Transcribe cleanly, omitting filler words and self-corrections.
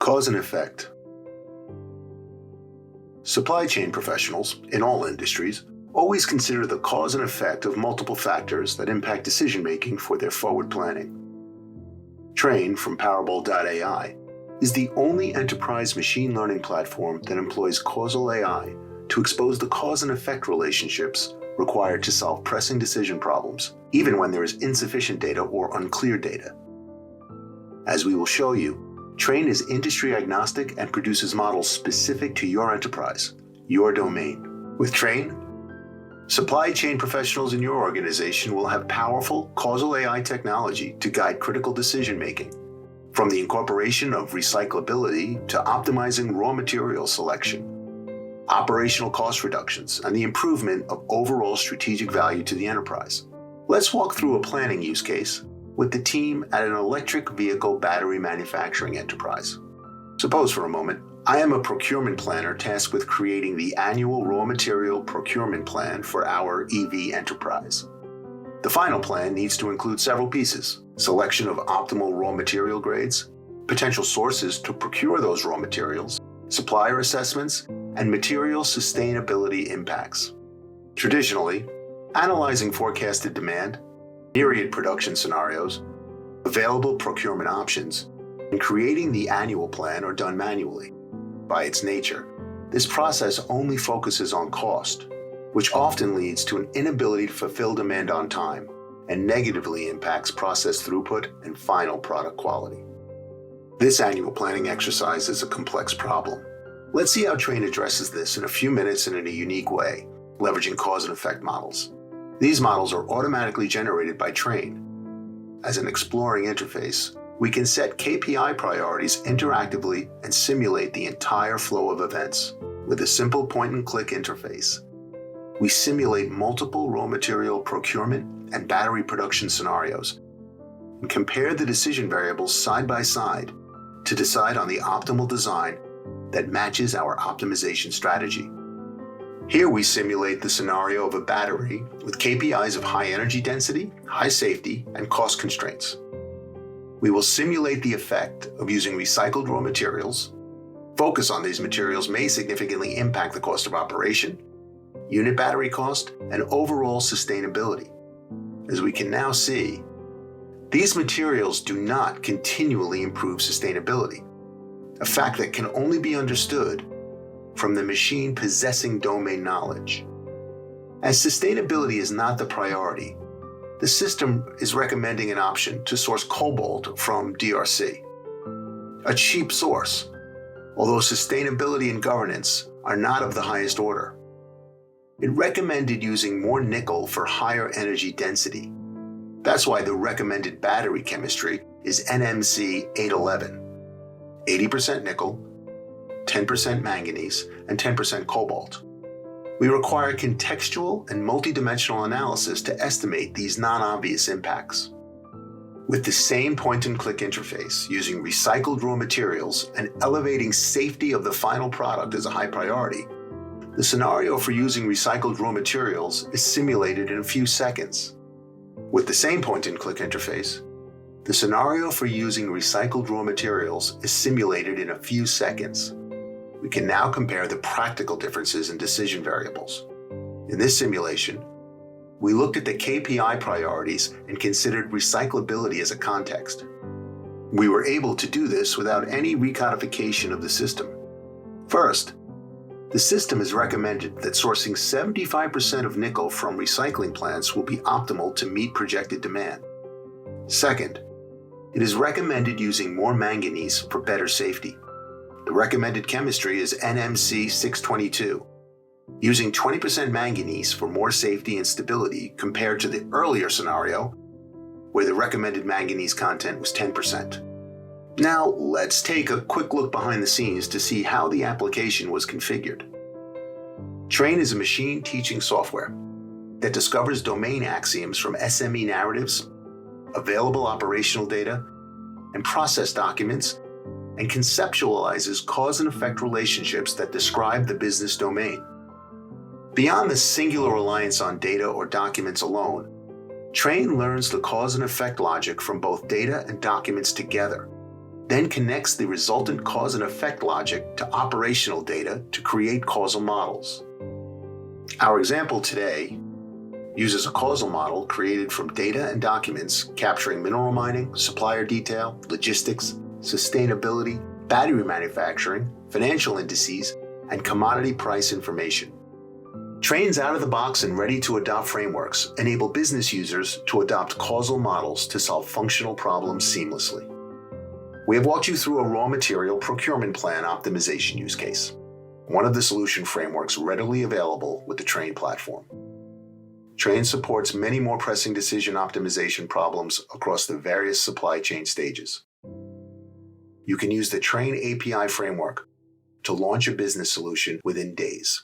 Cause and effect. Supply chain professionals, in all industries, always consider the cause and effect of multiple factors that impact decision-making for their forward planning. Train from parabole.ai is the only enterprise machine learning platform that employs Causal AI to expose the cause and effect relationships required to solve pressing decision problems, even when there is insufficient data or unclear data. As we will show you, Train is industry agnostic and produces models specific to your enterprise, your domain. With Train, supply chain professionals in your organization will have powerful causal AI technology to guide critical decision-making, from the incorporation of recyclability to optimizing raw material selection, operational cost reductions, and the improvement of overall strategic value to the enterprise. Let's walk through a planning use case with the team at an electric vehicle battery manufacturing enterprise. Suppose for a moment, I am a procurement planner tasked with creating the annual raw material procurement plan for our EV enterprise. The final plan needs to include several pieces: selection of optimal raw material grades, potential sources to procure those raw materials, supplier assessments, and material sustainability impacts. Traditionally, analyzing forecasted demand, myriad production scenarios, available procurement options, and creating the annual plan are done manually. By its nature, this process only focuses on cost, which often leads to an inability to fulfill demand on time and negatively impacts process throughput and final product quality. This annual planning exercise is a complex problem. Let's see how Train addresses this in a few minutes and in a unique way, leveraging cause and effect models. These models are automatically generated by Train. As an exploring interface, we can set KPI priorities interactively and simulate the entire flow of events. With a simple point-and-click interface, we simulate multiple raw material procurement and battery production scenarios and compare the decision variables side by side to decide on the optimal design that matches our optimization strategy. Here we simulate the scenario of a battery with KPIs of high energy density, high safety, and cost constraints. We will simulate the effect of using recycled raw materials. Focus on these materials may significantly impact the cost of operation, unit battery cost, and overall sustainability. As we can now see, these materials do not continually improve sustainability, a fact that can only be understood from the machine possessing domain knowledge. As sustainability is not the priority, the system is recommending an option to source cobalt from DRC, a cheap source, although sustainability and governance are not of the highest order. It recommended using more nickel for higher energy density. That's why the recommended battery chemistry is NMC 811, 80% nickel, 10% manganese, and 10% cobalt. We require contextual and multidimensional analysis to estimate these non-obvious impacts. With the same point-and-click interface, using recycled raw materials and elevating safety of the final product as a high priority, the scenario for using recycled raw materials is simulated in a few seconds. With the same point-and-click interface, the scenario for using recycled raw materials is simulated in a few seconds. We can now compare the practical differences in decision variables. In this simulation, we looked at the KPI priorities and considered recyclability as a context. We were able to do this without any recodification of the system. First, the system has recommended that sourcing 75% of nickel from recycling plants will be optimal to meet projected demand. Second, it is recommended using more manganese for better safety. The recommended chemistry is NMC 622, using 20% manganese for more safety and stability compared to the earlier scenario, where the recommended manganese content was 10%. Now, let's take a quick look behind the scenes to see how the application was configured. Train is a machine teaching software that discovers domain axioms from SME narratives, available operational data, and process documents, and conceptualizes cause and effect relationships that describe the business domain. Beyond the singular reliance on data or documents alone, Train learns the cause and effect logic from both data and documents together, then connects the resultant cause and effect logic to operational data to create causal models. Our example today uses a causal model created from data and documents capturing mineral mining, supplier detail, logistics, sustainability, battery manufacturing, financial indices, and commodity price information. Train's out-of-the-box and ready-to-adopt frameworks enable business users to adopt causal models to solve functional problems seamlessly. We have walked you through a raw material procurement plan optimization use case, one of the solution frameworks readily available with the Train platform. Train supports many more pressing decision optimization problems across the various supply chain stages. You can use the Train API framework to launch a business solution within days.